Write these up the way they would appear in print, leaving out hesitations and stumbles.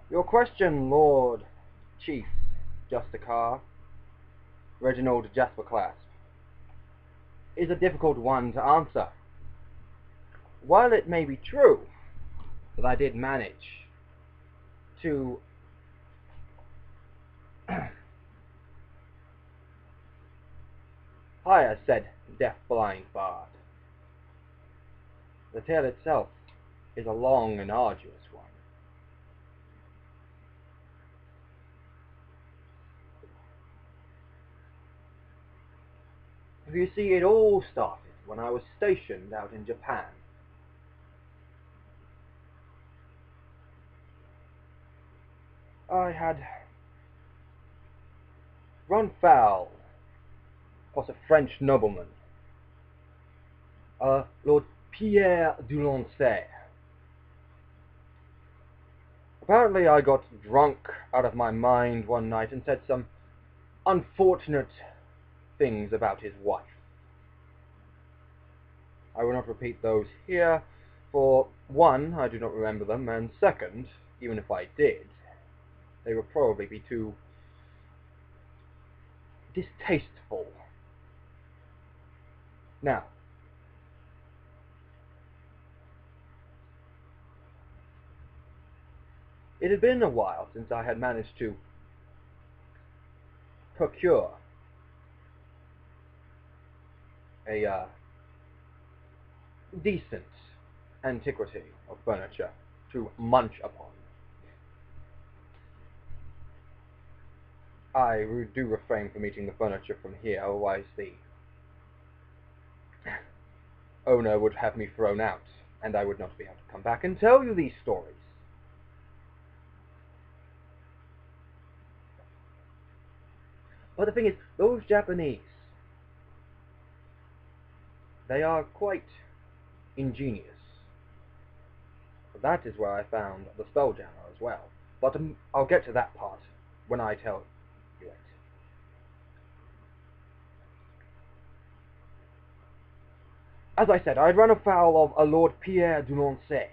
Your question, Lord Chief Justicar, Reginald Jasperclaps, is a difficult one to answer. While it may be true that I did manage to hire said deaf-blind bard, the tale itself is a long and arduous one. You see, it all started when I was stationed out in Japan. I had run foul of a French nobleman, Lord Pierre Dulancey. Apparently I got drunk out of my mind one night and said some unfortunate things about his wife. I will not repeat those here, for one, I do not remember them, and second, even if I did, they would probably be too distasteful. Now, it had been a while since I had managed to procure a decent antiquity of furniture to munch upon. I do refrain from eating the furniture from here, otherwise the owner would have me thrown out, and I would not be able to come back and tell you these stories. But the thing is, those Japanese, they are quite ingenious. That is where I found the Spelljammer as well. But I'll get to that part when I tell you it. As I said, I had run afoul of a Lord Pierre Dulancey.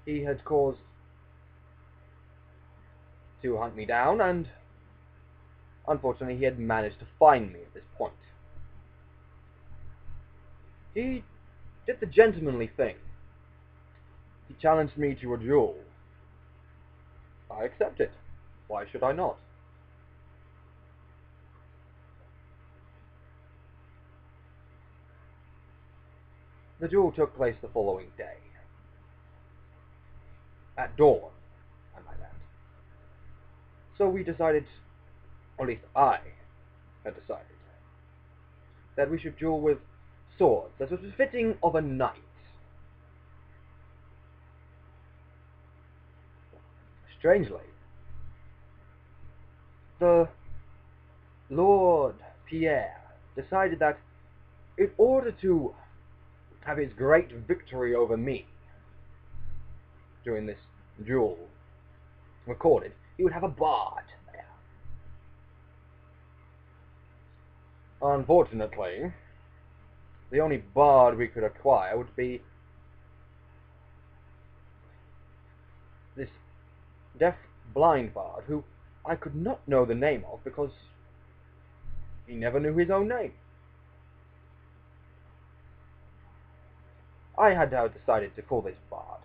He had caused to hunt me down, and unfortunately he had managed to find me at this point. He did the gentlemanly thing. He challenged me to a duel. I accepted. Why should I not? The duel took place the following day. At dawn, I might add. So we decided, or at least I had decided, that we should duel with swords, as was befitting of a knight. Strangely, the Lord Pierre decided that in order to have his great victory over me during this duel recorded, he would have a bard there. Unfortunately, the only bard we could acquire would be this deaf-blind bard, who I could not know the name of because he never knew his own name. I had now decided to call this bard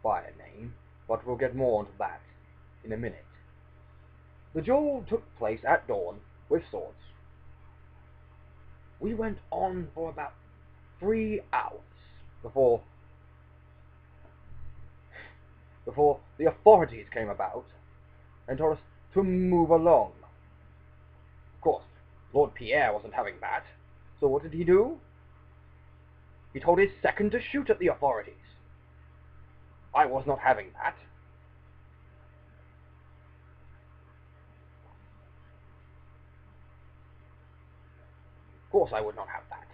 by a name, but we'll get more onto that in a minute. The duel took place at dawn with swords. We went on for about 3 hours before the authorities came about and told us to move along. Of course, Lord Pierre wasn't having that, so what did he do? He told his second to shoot at the authorities. I was not having that. Of course I would not have that.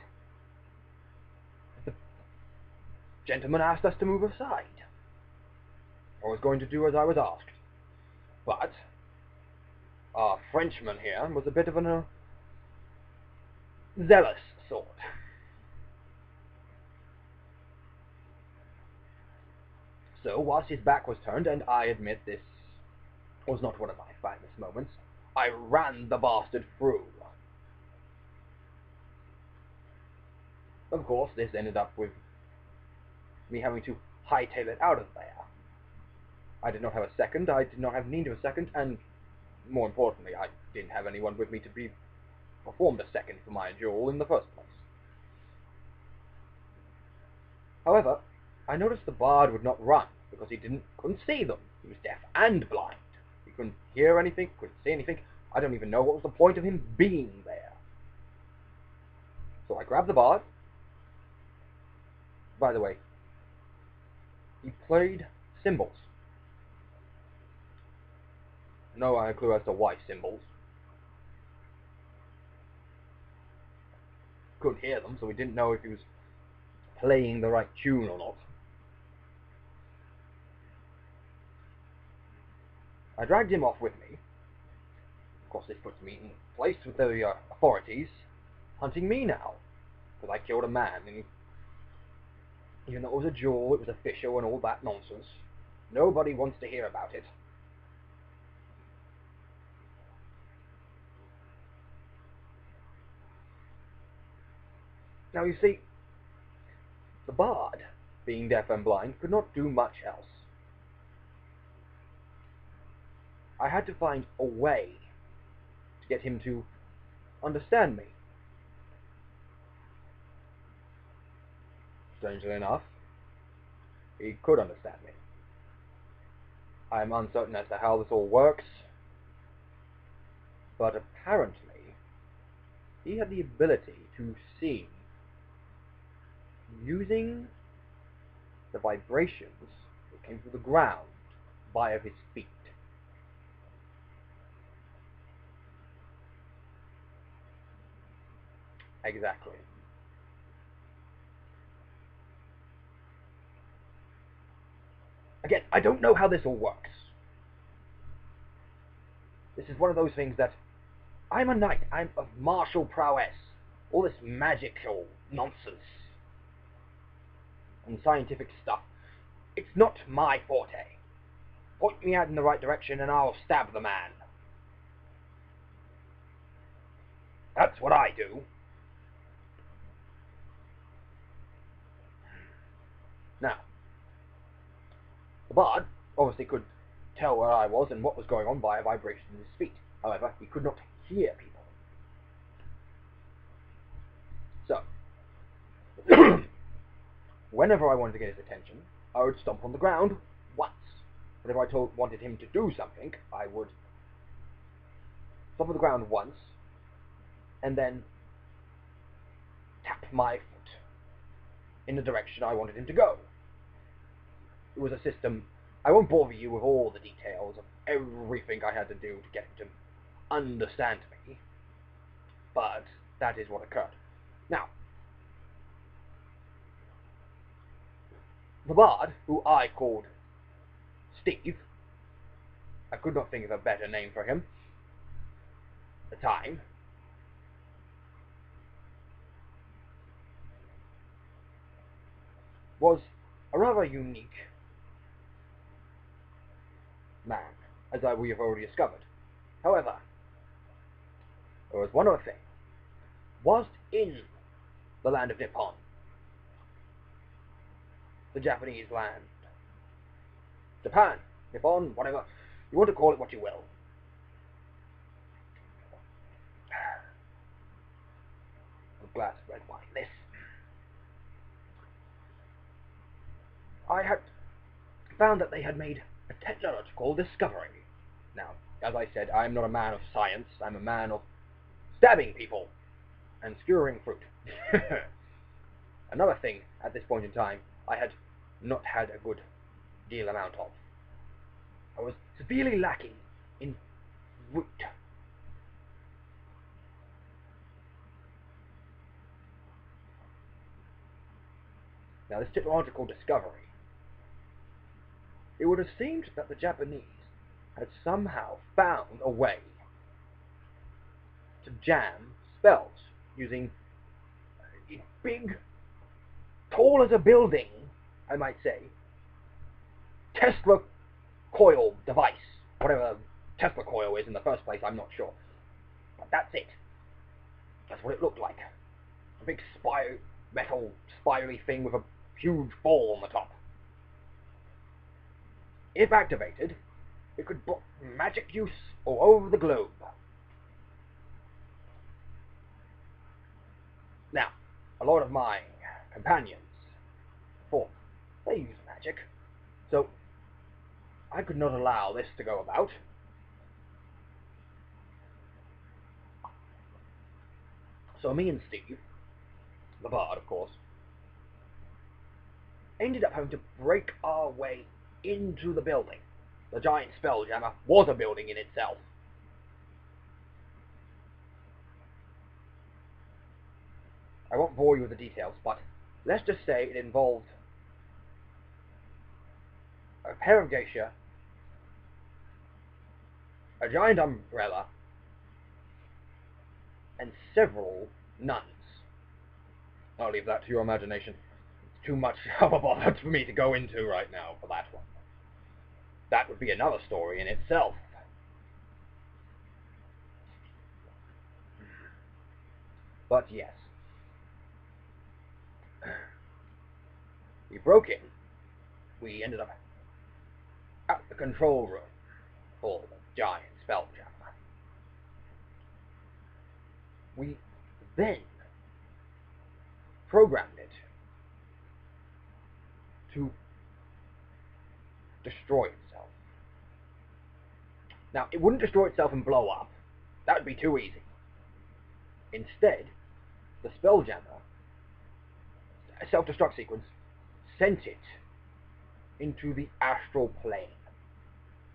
The gentleman asked us to move aside. I was going to do as I was asked. But our Frenchman here was a bit of a zealous sword. So, whilst his back was turned, and I admit this was not one of my finest moments, I ran the bastard through. Of course, this ended up with me having to hightail it out of there. I did not have a second, I did not have need of a second, and more importantly, I didn't have anyone with me to perform a second for my duel in the first place. However, I noticed the bard would not run, because he couldn't see them. He was deaf and blind. He couldn't hear anything, couldn't see anything. I don't even know what was the point of him being there. So I grabbed the bard. By the way, he played cymbals. No I had a clue as to why cymbals. Couldn't hear them, so we didn't know if he was playing the right tune or not. I dragged him off with me. Of course, this puts me in place with the authorities hunting me now, because I killed a man, and even though it was a duel, it was official and all that nonsense, nobody wants to hear about it. Now you see, the bard, being deaf and blind, could not do much else. I had to find a way to get him to understand me. Strangely enough, he could understand me. I am uncertain as to how this all works, but apparently he had the ability to see using the vibrations that came through the ground via his feet. Exactly. Again, I don't know how this all works. This is one of those things that I'm a knight, I'm of martial prowess. All this magical nonsense and scientific stuff, it's not my forte. Point me out in the right direction and I'll stab the man. That's what I do. Now, the bard obviously could tell where I was and what was going on by a vibration in his feet. However, he could not hear people. So, whenever I wanted to get his attention, I would stomp on the ground once. But if I wanted him to do something, I would stomp on the ground once, and then tap my foot in the direction I wanted him to go. It was a system. I won't bother you with all the details of everything I had to do to get him to understand me, but that is what occurred. Now, the bard, who I called Steve, I could not think of a better name for him at the time, was a rather unique man, as we have already discovered. However, there was one other thing. Whilst in the land of Nippon, the Japanese land, Japan, Nippon, whatever, you want to call it what you will. A glass of red wine, this. I had found that they had made a technological discovery. Now, as I said, I am not a man of science, I'm a man of stabbing people and skewering fruit. Another thing, at this point in time, I had not had a good deal amount of. I was severely lacking in fruit. Now, this technological discovery, it would have seemed that the Japanese had somehow found a way to jam spells using big, tall as a building, I might say, Tesla coil device. Whatever Tesla coil is in the first place, I'm not sure. But that's it. That's what it looked like. A big metal spirally thing with a huge ball on the top. If activated, it could block magic use all over the globe. Now, a lot of my companions, they use magic, so I could not allow this to go about. So me and Steve, the bard of course, ended up having to break our way into the building. The giant spelljammer was a building in itself. I won't bore you with the details, but let's just say it involved a pair of geisha, a giant umbrella, and several nuns. I'll leave that to your imagination. It's too much of a bother for me to go into right now for that one. That would be another story in itself. But yes. We broke in. We ended up at the control room for the giant spelljammer. We then programmed it to destroy itself. Now, it wouldn't destroy itself and blow up. That would be too easy. Instead, the spelljammer, a self-destruct sequence, sent it into the astral plane,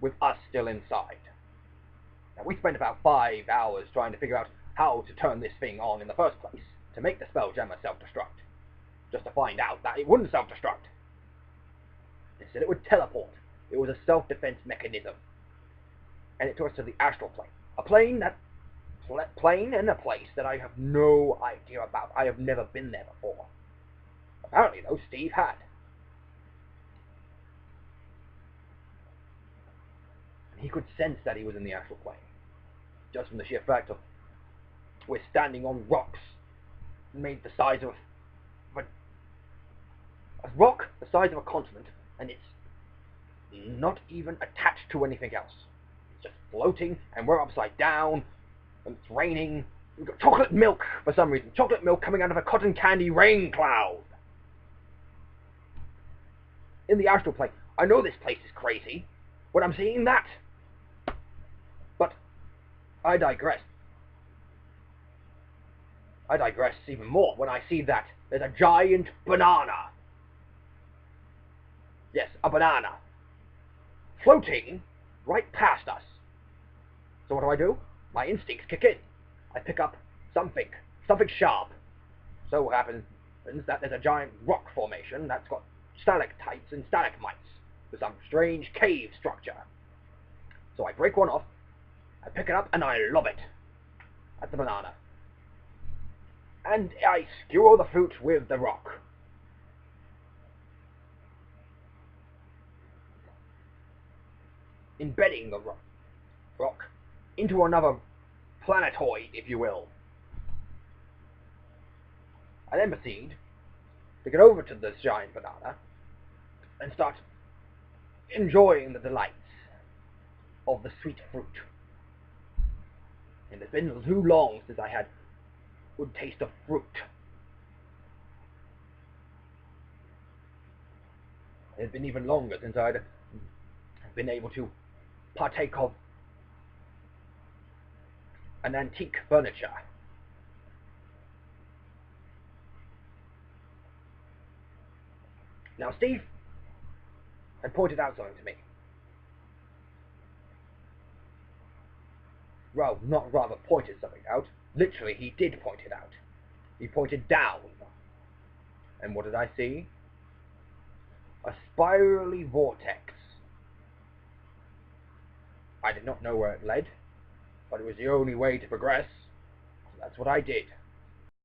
with us still inside. Now, we spent about 5 hours trying to figure out how to turn this thing on in the first place, to make the spelljammer self-destruct, just to find out that it wouldn't self-destruct. Instead, it would teleport. It was a self-defense mechanism. And it took us to the astral plane. A plane and a place that I have no idea about. I have never been there before. Apparently, though, Steve had. And he could sense that he was in the astral plane, just from the sheer fact of we're standing on rocks made the size of a rock the size of a continent, and it's not even attached to anything else. It's just floating, and we're upside down, and it's raining. We've got chocolate milk for some reason. Chocolate milk coming out of a cotton candy rain cloud. In the astral plane. I know this place is crazy when I'm seeing that. But I digress. I digress even more when I see that there's a giant banana. Yes, a banana. Floating right past us. So what do? My instincts kick in. I pick up something sharp. So it happens that there's a giant rock formation that's got stalactites and stalagmites with some strange cave structure. So I break one off, I pick it up, and I lob it at the banana. And I skewer the fruit with the rock. Embedding the rock into another planetoid, if you will. I then proceed to get over to this giant banana and start enjoying the delights of the sweet fruit. And it's been too long since I had good taste of fruit. It's been even longer since I'd been able to partake of an antique furniture. Now, Steve had pointed out something to me. Well, not rather pointed something out. Literally, he did point it out. He pointed down. And what did I see? A spirally vortex. I did not know where it led, but it was the only way to progress, so that's what I did.